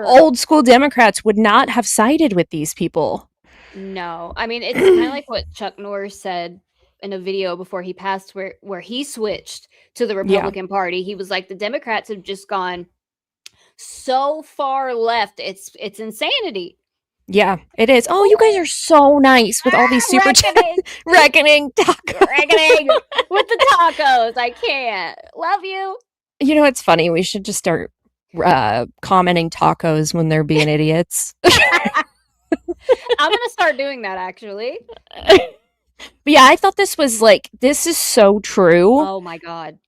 S3: old school Democrats would not have sided with these people.
S1: No. I mean, it's kind of like what Chuck Norris said in a video before he passed, where he switched to the Republican Party. He was like, the Democrats have just gone so far left. It's insanity.
S3: Yeah, it is. Oh, you guys are so nice with all these super reckoning tacos.
S1: Reckoning with the tacos. I can't. Love you.
S3: You know, it's funny. We should just start commenting tacos when they're being idiots.
S1: I'm gonna start doing that, actually.
S3: But yeah, I thought this was like, this is so true.
S1: Oh my God.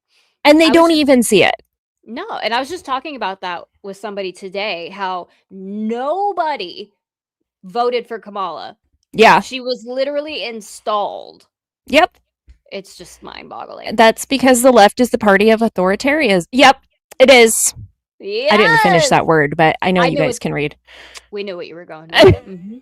S3: And they don't even see it.
S1: No, and I was just talking about that with somebody today, how nobody voted for Kamala.
S3: Yeah.
S1: She was literally installed.
S3: Yep.
S1: It's just mind-boggling.
S3: That's because the left is the party of authoritarianism. Yep, it is.
S1: Yes!
S3: I didn't finish that word, but I know you guys can read.
S1: We knew what you were going to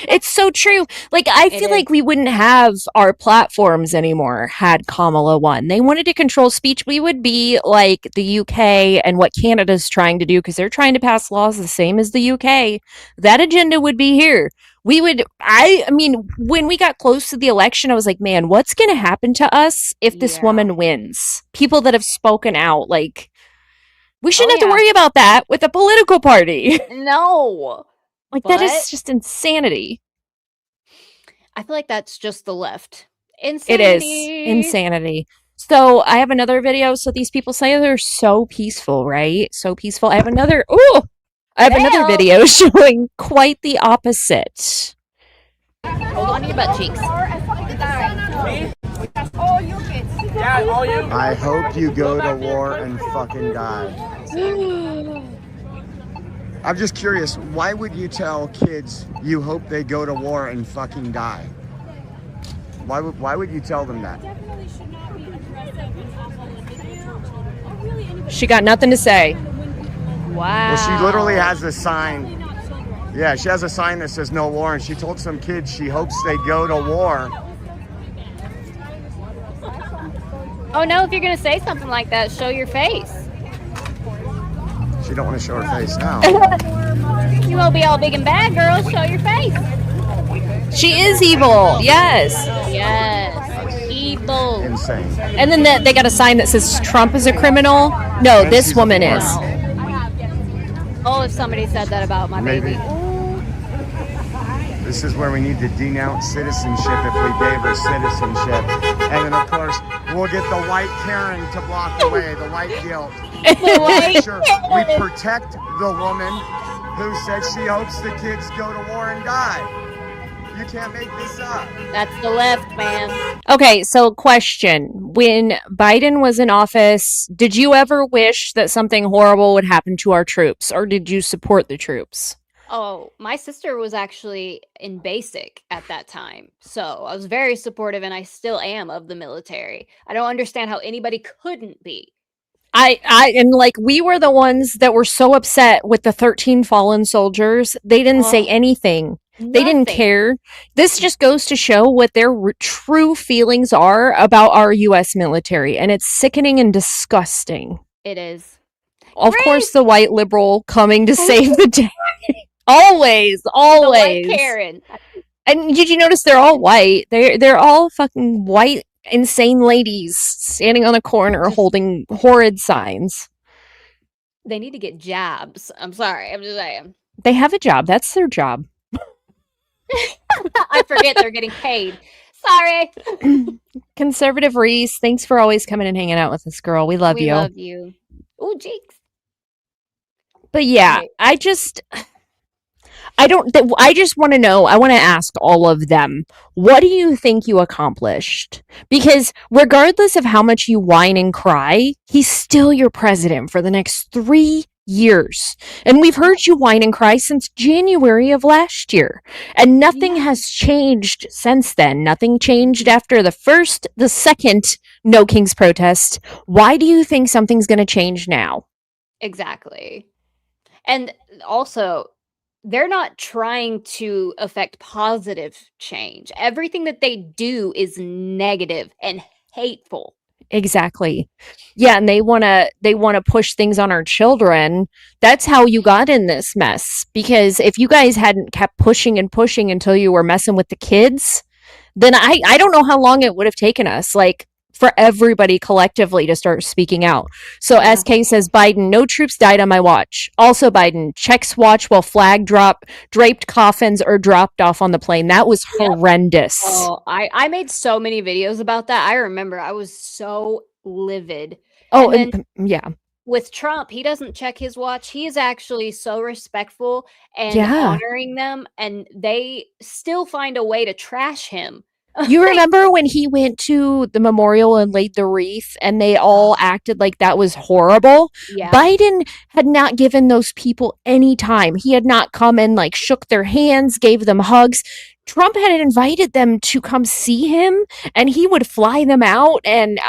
S3: It's so true. Like, I feel like we wouldn't have our platforms anymore had Kamala won. They wanted to control speech. We would be like the UK and what Canada's trying to do, because they're trying to pass laws the same as the UK. That agenda would be here. We would, I mean, when we got close to the election, I was like, man, what's going to happen to us if this woman wins? People that have spoken out, like, we shouldn't have to worry about that with a political party.
S1: No.
S3: Like, that is just insanity.
S1: I feel like that's just the left. Insanity.
S3: It is insanity. So I have another video. So these people say they're so peaceful, right? So peaceful. I have another video showing quite the opposite.
S1: Hold on to your butt cheeks.
S2: All you kids.
S11: Yeah, all you. I hope you go to war and fucking die. I'm just curious, why would you tell kids you hope they go to war and fucking die? Why would you tell them that?
S3: She got nothing to say.
S1: Wow.
S11: Well, she literally has a sign. Yeah, she has a sign that says no war, and she told some kids she hopes they go to war.
S1: Oh no, if you're gonna say something like that, show your face.
S11: She don't want to show her face now.
S1: You won't be all big and bad, girl. Show your face.
S3: She is evil. Yes.
S1: Yes. Evil.
S11: Insane.
S3: And then they got a sign that says Trump is a criminal. No,
S11: And
S3: this
S11: she's
S3: woman
S11: a
S3: is.
S1: Oh, if somebody said that about my
S11: Maybe.
S1: baby.
S11: This is where we need to denounce citizenship if we gave her citizenship. And then, of course, we'll get the white Karen to block away, the white guilt. Make sure we protect the woman who said she hopes the kids go to war and die. You can't make this up.
S1: That's the left, man.
S3: Okay, so question. When Biden was in office, did you ever wish that something horrible would happen to our troops, or did you support the troops?
S1: Oh, my sister was actually in basic at that time. So I was very supportive, and I still am, of the military. I don't understand how anybody couldn't be.
S3: And like, we were the ones that were so upset with the 13 fallen soldiers. They didn't say anything. They didn't care. This just goes to show what their true feelings are about our U.S. military, and it's sickening and disgusting.
S1: It is.
S3: Of course, the white liberal coming to save the day. Always.
S1: The white Karen.
S3: And did you notice they're all white? They're all fucking white, insane ladies standing on a corner holding horrid signs.
S1: They need to get jabs. I'm sorry. I'm just saying.
S3: They have a job. That's their job.
S1: I forget they're getting paid. Sorry.
S3: Conservative Reese, thanks for always coming and hanging out with us, girl. We love you.
S1: We love you. Oh, Jinx.
S3: But yeah, I just want to know, I want to ask all of them, what do you think you accomplished? Because regardless of how much you whine and cry, he's still your president for the next 3 years. And we've heard you whine and cry since January of last year. And nothing has changed since then. Nothing changed after the second No Kings protest. Why do you think something's going to change now?
S1: Exactly. And also, they're not trying to affect positive change. Everything that they do is negative and hateful.
S3: Exactly. Yeah, and they want to push things on our children. That's how you got in this mess. Because if you guys hadn't kept pushing and pushing until you were messing with the kids, then I don't know how long it would have taken us, like, for everybody collectively to start speaking out. So SK says, Biden, no troops died on my watch. Also Biden, checks watch while flag draped coffins are dropped off on the plane. That was horrendous.
S1: Oh, I made so many videos about that. I remember I was so livid.
S3: Oh,
S1: and then
S3: yeah.
S1: with Trump, he doesn't check his watch. He is actually so respectful and honoring them, and they still find a way to trash him.
S3: You remember when he went to the memorial and laid the wreath and they all acted like that was horrible?
S1: Yeah.
S3: Biden had not given those people any time. He had not come and like shook their hands, gave them hugs. Trump had invited them to come see him and he would fly them out. And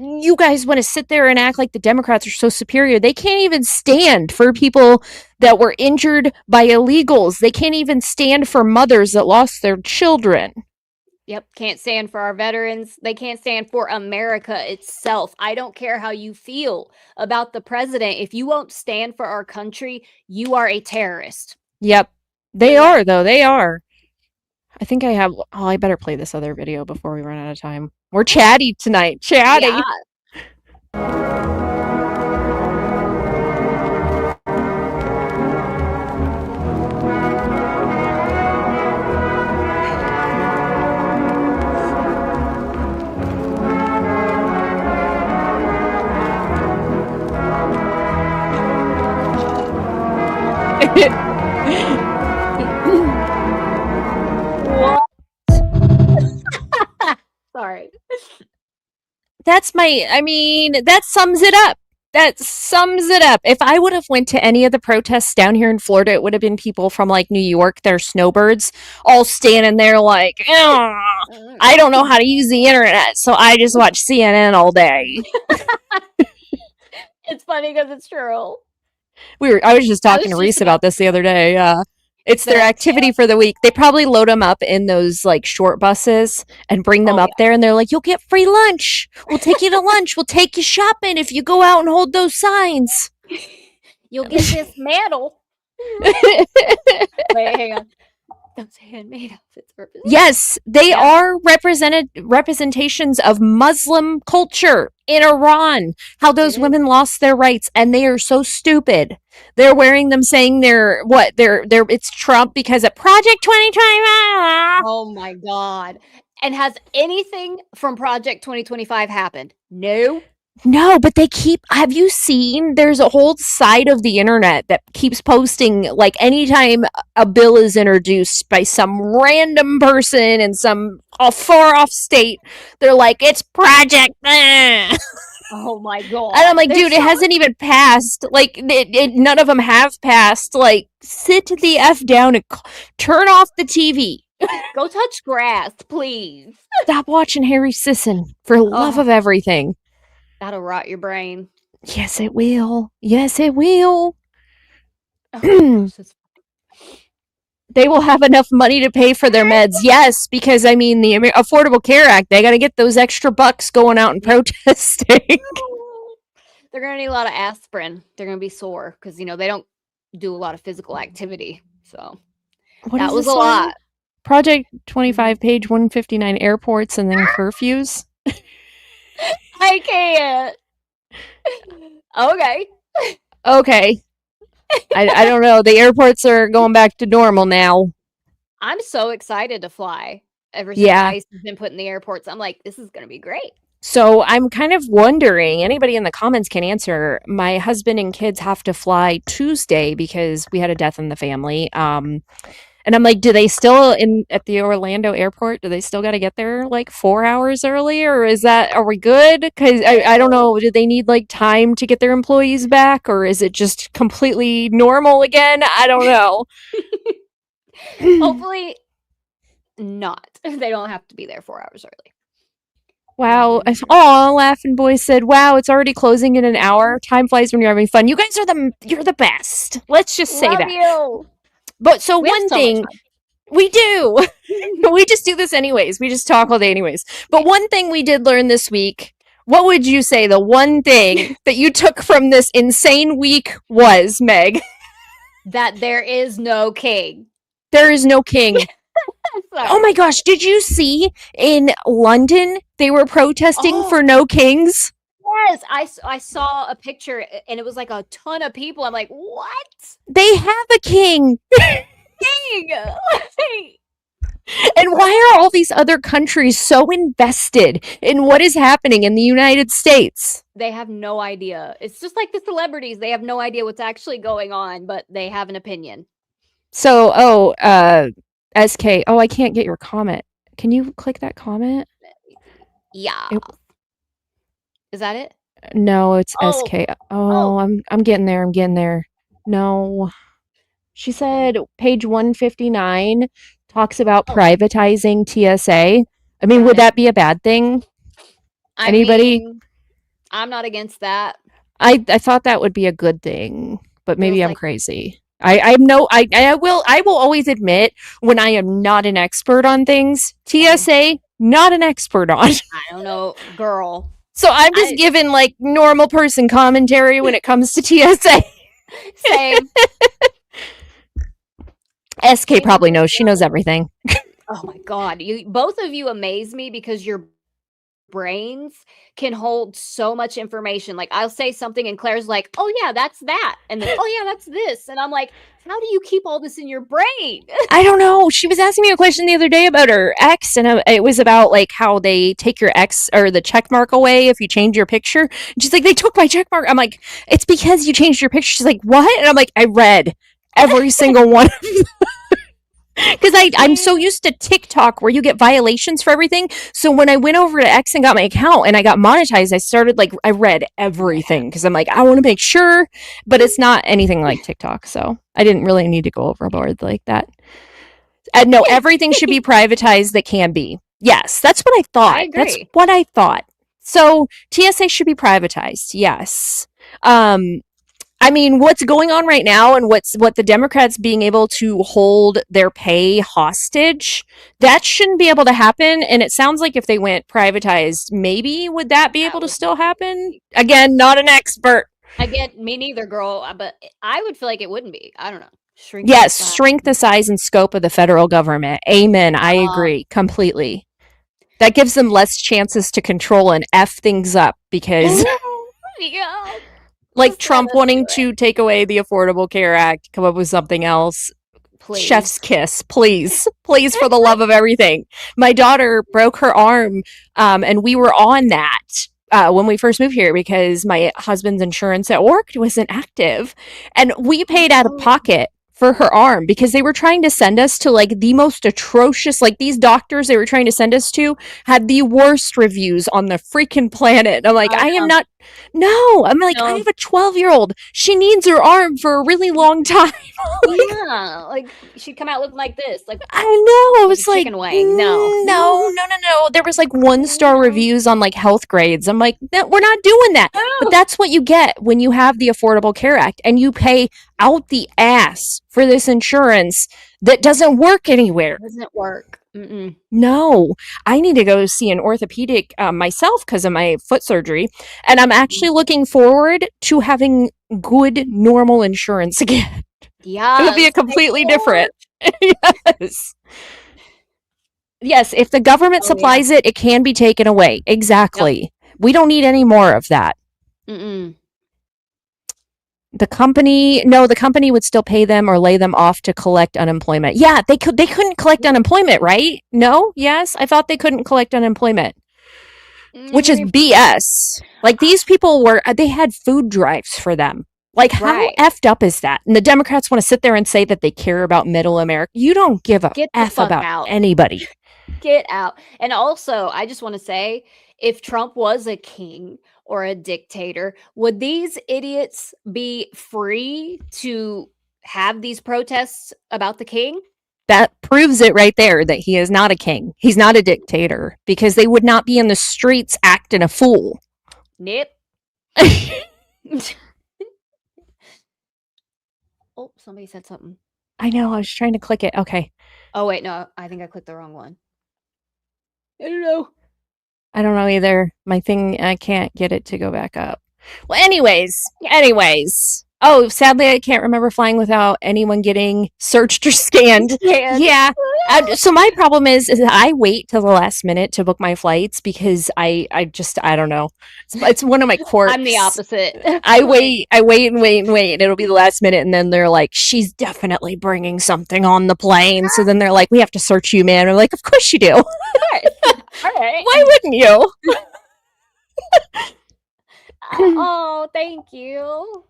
S3: you guys want to sit there and act like the Democrats are so superior. They can't even stand for people that were injured by illegals. They can't even stand for mothers that lost their children.
S1: Yep, can't stand for our veterans. They can't stand for America itself. I don't care how you feel about the president. If you won't stand for our country, you are a terrorist.
S3: Yep. They are, though. They are. I think I have... Oh, I better play this other video before we run out of time. We're chatty tonight. Chatty.
S1: Yeah. What?
S3: That sums it up. That sums it up. If I would have went to any of the protests down here in Florida, it would have been people from like New York, they're snowbirds, all standing there like, I don't know how to use the internet, so I just watch CNN all day.
S1: It's funny because it's true.
S3: I was just talking to Reese about this the other day. It's their activity for the week. They probably load them up in those like short buses and bring them up there, and they're like, "You'll get free lunch. We'll take you to lunch. We'll take you shopping if you go out and hold those signs.
S1: You'll get this medal." Wait, hang on. Those handmade outfits.
S3: Yes, they are representations of Muslim culture in Iran. How those women lost their rights, and they are so stupid. They're wearing them saying it's Trump because of Project 2025.
S1: Oh my God. And has anything from Project 2025 happened? No.
S3: No, but have you seen, there's a whole side of the internet that keeps posting, like, anytime a bill is introduced by some random person in some far off state, they're like, it's Project.
S1: Oh my God.
S3: And I'm like, dude, it hasn't even passed. Like, none of them have passed. Like, sit the F down and turn off the TV.
S1: Go touch grass, please.
S3: Stop watching Harry Sisson, for love of everything.
S1: That'll rot your brain.
S3: Yes, it will. Yes, it will. They will have enough money to pay for their meds. Yes, because, the Affordable Care Act, they got to get those extra bucks going out and protesting.
S1: They're going to need a lot of aspirin. They're going to be sore because, they don't do a lot of physical activity. So that was a lot.
S3: Project 25, page 159, airports and then curfews.
S1: I can't. Okay.
S3: I don't know. The airports are going back to normal now.
S1: I'm so excited to fly. Ever since ICE has been put in the airports, I'm like, this is going to be great.
S3: So I'm kind of wondering, anybody in the comments can answer. My husband and kids have to fly Tuesday because we had a death in the family. And I'm like, do they still at the Orlando airport? Do they still got to get there like 4 hours early, or are we good? Because I don't know. Do they need like time to get their employees back, or is it just completely normal again? I don't know.
S1: Hopefully not. They don't have to be there 4 hours early.
S3: Wow. Oh, Laughing Boy said, wow, it's already closing in an hour. Time flies when you're having fun. You guys you're the best. Let's just say
S1: Love
S3: that.
S1: You.
S3: But so one thing we do, we just do this anyways. We just talk all day anyways. But one thing we did learn this week, what would you say the one thing that you took from this insane week was, Meg?
S1: That there is no king.
S3: There is no king. Oh my gosh, did you see in London they were protesting for no kings?
S1: Yes, I saw a picture and it was like a ton of people. I'm like, what?
S3: They have a king.
S1: King.
S3: And why are all these other countries so invested in what is happening in the United States?
S1: They have no idea. It's just like the celebrities. They have no idea what's actually going on, but they have an opinion.
S3: So, SK, I can't get your comment. Can you click that comment?
S1: Yeah. Is that it?
S3: No, it's SK. I'm getting there. I'm getting there. No. She said page 159 talks about privatizing TSA. I mean, would that be a bad thing? Anybody?
S1: I'm not against that.
S3: I thought that would be a good thing, but maybe I'm crazy. I will always admit when I am not an expert on things. TSA, not an expert on.
S1: I don't know, girl.
S3: So I'm just giving like normal person commentary when it comes to TSA.
S1: Same.
S3: SK probably knows. She knows everything.
S1: Oh my God. Both of you amaze me because your brains can hold so much information. Like I'll say something and Claire's like, oh yeah, that's that. And then, oh yeah, that's this. And I'm like, how do you keep all this in your brain?
S3: I don't know. She was asking me a question the other day about her ex, and it was about like how they take your ex or the check mark away if you change your picture. And she's like, they took my check mark. I'm like, it's because you changed your picture. She's like, what? And I'm like, I read every single one of them. Because I'm so used to TikTok where you get violations for everything. So when I went over to X and got my account and I got monetized, I started I read everything because I'm like, I want to make sure, but it's not anything like TikTok. So I didn't really need to go overboard like that. And no, everything should be privatized that can be. Yes, that's what I thought.
S1: I agree.
S3: That's what I thought. So TSA should be privatized. Yes. I mean, what's going on right now and what the Democrats being able to hold their pay hostage, that shouldn't be able to happen. And it sounds like if they went privatized, maybe would that be able to still happen? Again, not an expert.
S1: Again, me neither, girl. But I would feel like it wouldn't be. I don't know. Shrink
S3: the size and scope of the federal government. Amen. I agree completely. That gives them less chances to control and F things up because...
S1: Yeah.
S3: Like Trump wanting to take away the Affordable Care Act, come up with something else. Please. Chef's kiss, please. Please, for the love of everything. My daughter broke her arm, and we were on that when we first moved here because my husband's insurance at work wasn't active. And we paid out of pocket for her arm because they were trying to send us to the most atrocious, these doctors they were trying to send us to had the worst reviews on the freaking planet. I'm like, I am not, no, I'm like, I have a 12-year-old. She needs her arm for a really long time.
S1: Yeah, she'd come out looking like this.
S3: I know, I was
S1: chicken wing. No.
S3: There was 1-star reviews on health grades. I'm like, no, we're not doing that. No. But that's what you get when you have the Affordable Care Act and you pay out the ass for this insurance that doesn't work anywhere.
S1: Doesn't work. Mm-mm.
S3: No, I need to go see an orthopedic myself because of my foot surgery. And I'm actually looking forward to having good, normal insurance again.
S1: Yeah.
S3: It'll be a completely different. Yes. Yes, if the government supplies it, it can be taken away. Exactly. Yep. We don't need any more of that.
S1: Mm-mm.
S3: The company would still pay them or lay them off to collect unemployment. Yeah, they couldn't collect unemployment, right? No? Yes? I thought they couldn't collect unemployment. Which is BS. These people they had food drives for them. How effed up is that? And the Democrats want to sit there and say that they care about middle America. You don't give a F about anybody.
S1: Get out. And also, I just want to say, if Trump was a king or a dictator, would these idiots be free to have these protests about the king?
S3: That proves it right there that he is not a king. He's not a dictator because they would not be in the streets acting a fool.
S1: Nope. Oh, somebody said something.
S3: I know. I was trying to click it. Okay.
S1: Oh, wait. No, I think I clicked the wrong one. I don't know.
S3: I don't know either. My thing, I can't get it to go back up. Well, anyways. Oh, sadly, I can't remember flying without anyone getting searched or scanned. Yeah. So my problem is I wait till the last minute to book my flights because I don't know. It's one of my quirks.
S1: I'm the opposite.
S3: I wait and it'll be the last minute and then they're like, she's definitely bringing something on the plane. So then they're like, we have to search you, man. I'm like, of course you do.
S1: All right.
S3: Why wouldn't you?
S1: Oh, thank you.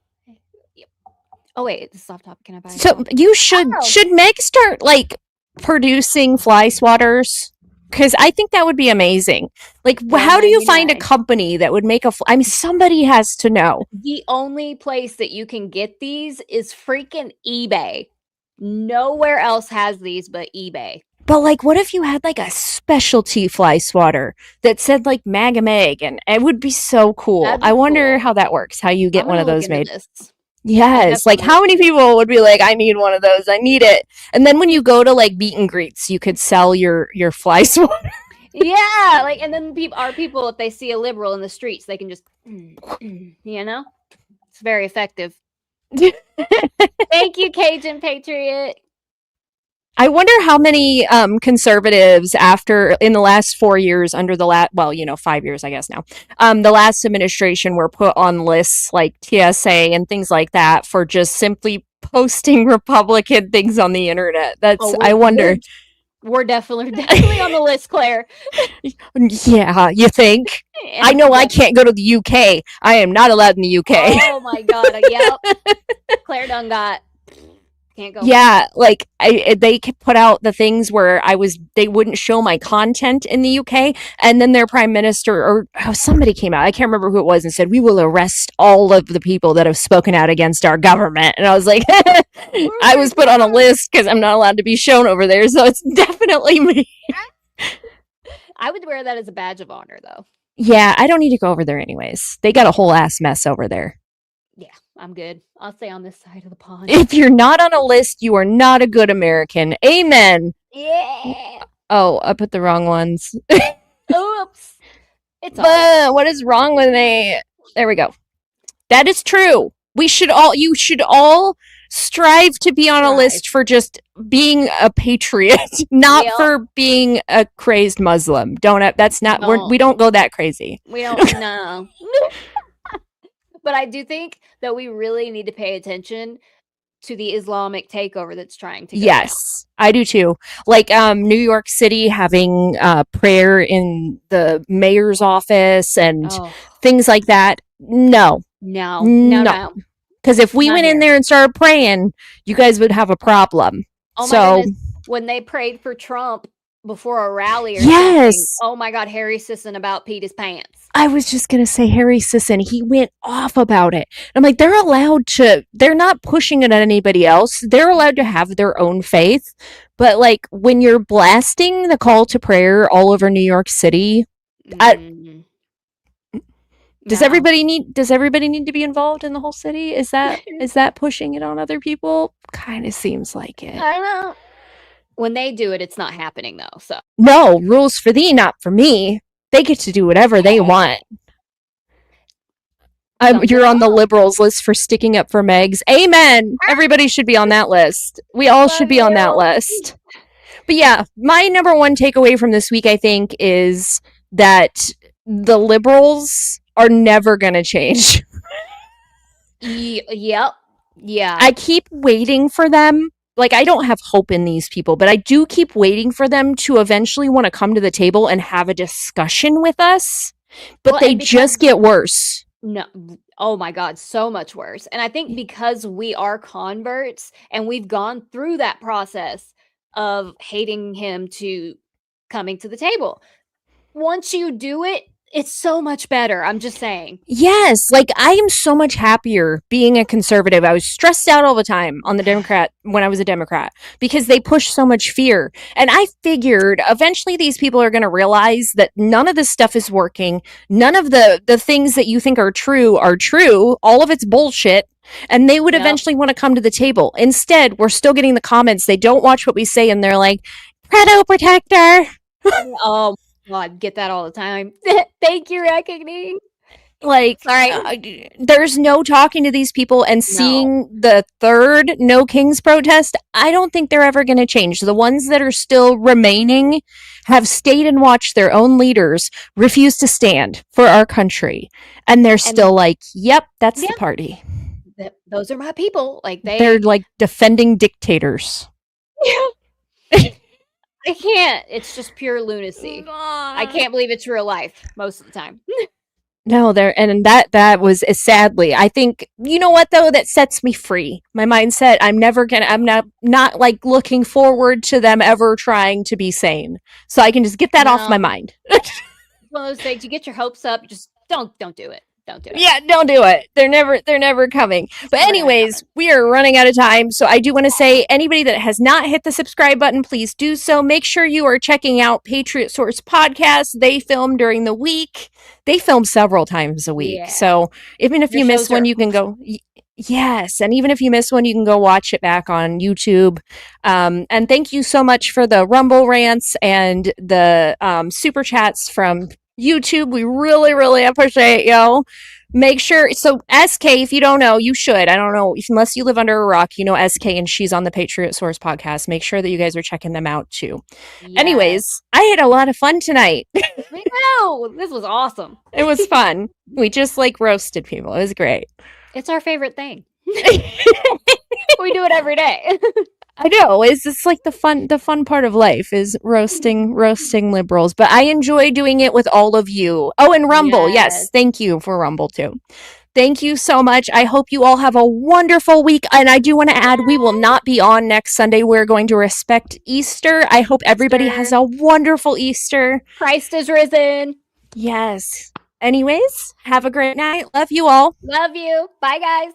S1: Oh wait, this is off topic. Can I buy it?
S3: So you should Meg start producing fly swatters? Because I think that would be amazing. How do you find a company that would make somebody has to know.
S1: The only place that you can get these is freaking eBay. Nowhere else has these but eBay.
S3: But what if you had a specialty fly swatter that said MagaMeg and it would be so cool. I wonder how that works. How you get one of those made. Yes, how many people would be like, I need one of those, I need it. And then when you go to meet and greets, you could sell your fly swatter.
S1: Yeah, and then people, if they see a liberal in the streets, they can just, it's very effective. Thank you, Cajun Patriot.
S3: I wonder how many conservatives in the last 4 years under the 5 years, I guess now, the last administration were put on lists like TSA and things like that for just simply posting Republican things on the internet. I wonder.
S1: We're definitely on the list, Claire.
S3: Yeah, you think? I know I can't go to the UK. I am not allowed in the UK.
S1: Oh my God. Yep. Claire done got Can't go.
S3: Yeah, like they could put out the things where they wouldn't show my content in the UK, and then their prime minister or somebody came out, I can't remember who it was, and said, we will arrest all of the people that have spoken out against our government. And I was like, I was put on a list because I'm not allowed to be shown over there, so it's definitely me.
S1: I would wear that as a badge of honor, though.
S3: Yeah, I don't need to go over there anyways. They got a whole ass mess over there.
S1: Yeah, I'm good. I'll stay on this side of the pond.
S3: If you're not on a list, you are not a good American. Amen.
S1: Yeah.
S3: Oh, I put the wrong ones.
S1: Oops. It's all
S3: What is wrong with me? There we go. That is true. You should all strive to be on a list for just being a patriot, not for being a crazed Muslim. We don't go that crazy.
S1: We don't know. But I do think that we really need to pay attention to the Islamic takeover that's trying to go down.
S3: I do too. Like New York City having prayer in the mayor's office and things like that. No. Because if we went in there and started praying, you guys would have a problem.
S1: Oh my goodness. When they prayed for Trump before a rally or something, oh my God, Harry Sisson about peed his pants.
S3: I was just going to say Harry Sisson, he went off about it. I'm like, they're not pushing it on anybody else. They're allowed to have their own faith. But like when you're blasting the call to prayer all over New York City, does everybody need to be involved in the whole city? Is that pushing it on other people? Kind of seems like it.
S1: I don't know. When they do it, it's not happening though. So
S3: no, rules for thee, not for me. They get to do whatever they want. You're on the liberals list for sticking up for Megs. Amen. Everybody should be on that list. We all should be on that list. But yeah, my number one takeaway from this week, I think, is that the liberals are never going to change.
S1: Yep. Yeah.
S3: I keep waiting for them. Like, I don't have hope in these people, but I do keep waiting for them to eventually want to come to the table and have a discussion with us. But they just get worse.
S1: No. Oh my God, so much worse. And I think because we are converts and we've gone through that process of hating him to coming to the table. Once you do it, it's so much better. I'm just saying.
S3: Yes. Like, I am so much happier being a conservative. I was stressed out all the time on the Democrat when I was a Democrat because they push so much fear. And I figured eventually these people are going to realize that none of this stuff is working. None of the things that you think are true are true. All of it's bullshit. And they would eventually want to come to the table. Instead, we're still getting the comments. They don't watch what we say and they're like, Predator protector.
S1: Oh, God, get that all the time. Thank you, Reckoning.
S3: Like, there's no talking to these people and seeing the third No Kings protest. I don't think they're ever going to change. The ones that are still remaining have stayed and watched their own leaders refuse to stand for our country. And they're still like, yep, that's the party.
S1: Those are my people. Like
S3: they're like defending dictators.
S1: I can't. It's just pure lunacy. I can't believe it's real life most of the time.
S3: No, that was sadly. I think, you know what though, that sets me free. My mindset, I'm not like looking forward to them ever trying to be sane. So I can just get that off my mind.
S1: One of those things, you get your hopes up, just don't do it. Don't do it.
S3: Yeah, don't do it. They're never coming. But anyways, we are running out of time. So I do want to say, anybody that has not hit the subscribe button, please do so. Make sure you are checking out Patriot Source Podcast. They film during the week. They film several times a week. Yeah. So even if you miss one, you can go. Yes. And even if you miss one, you can go watch it back on YouTube. And thank you so much for the Rumble rants and the super chats from YouTube. We really, really appreciate you. Make sure, so SK, if you don't know, you should. I don't know, unless you live under a rock, you know SK, and she's on the Patriot Source podcast. Make sure that you guys are checking them out too. Yes. Anyways, I had a lot of fun tonight.
S1: I know. This was awesome.
S3: It was fun. We just like roasted people. It was great.
S1: It's our favorite thing. We do it every day.
S3: I know. It's just like the fun part of life is roasting liberals. But I enjoy doing it with all of you. Oh, and Rumble. Yes. Thank you for Rumble too. Thank you so much. I hope you all have a wonderful week. And I do want to add, we will not be on next Sunday. We're going to respect Easter. I hope everybody has a wonderful Easter.
S1: Christ is risen.
S3: Yes. Anyways, have a great night. Love you all.
S1: Love you. Bye, guys.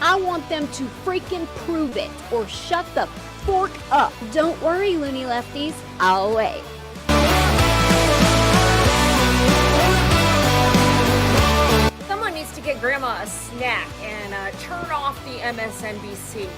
S1: I want them to freaking prove it or shut the fork up. Don't worry, loony lefties. I'll wait.
S2: Someone needs to get Grandma a snack and turn off the MSNBC.